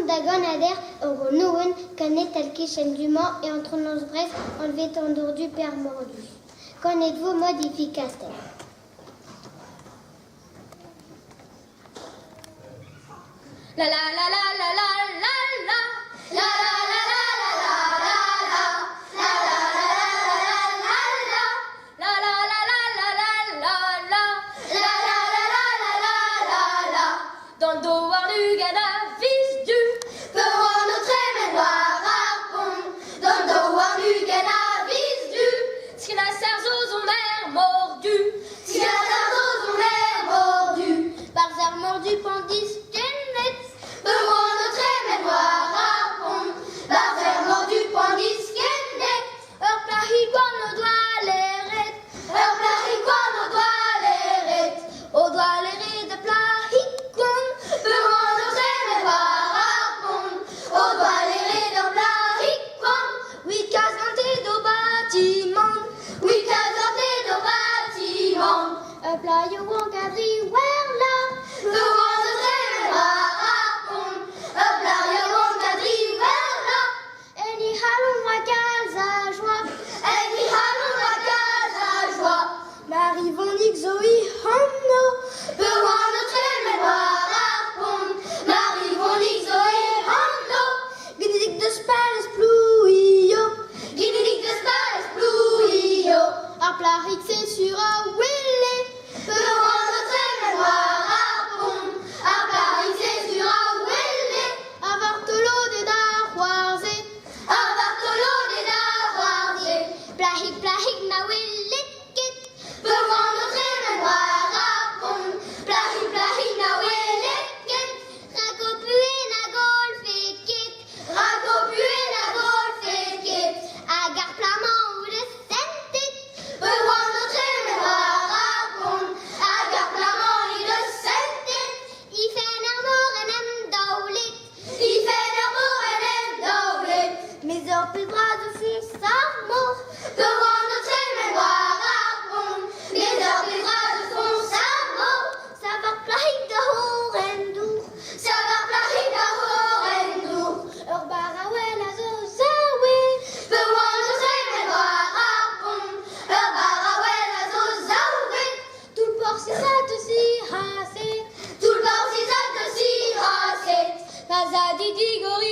d'agonader au noun, canet talkishen du Mans et entre nos bref, enlevé tendour du père mordu. Connaîtes-vous modificateur? La la la la la la la la la la la dans le devoir du cannabis du peron notre mémoire répond dans le devoir du cannabis du ce qui n'a serre aux mères mordu ce qui n'a serre aux mères mordu par serre mordu pendis qu'elle peron notre mémoire répond par serre mordu pendis qu'elle heure plahie quoi nos doigts les rêtes heure plahie quoi nos doigts les rêtes au doigt les rêtes de plahie you won't get the well now. The one of them a plat you won't get the well now. Any halon wa à joie. Any halon wa à joie. Marie Vonique Zoé Hanno. The one of them a Marie Vonique Zoé Hanno. Guinedic de Spades Plouillo. Guinedic de Spades Plouillo. A plat c'est sur un willet. The one of them mémoire à Paris c'est sur un willet. À Bartolo des Darroisés. À Bartolo des Darroisés. Plahik plahik na willet kit. The one of them mémoire à Plahik plahik na willet kit. Rago pué na golfe kit. Rago pué na golfe kit. Agar plamant ou de sentit. The one of them mémoire. Plus bras de fond s'armor devant notre mémoire à les heures plus bras de fond s'armor ça va plaire de horrendou ça va plaire de horrendou Urbarawen a zozawe devant notre mémoire à Urbarawen a zozawe tout le port c'est ça de si rasset tout le port c'est ça de si rasset pas à Didi Gori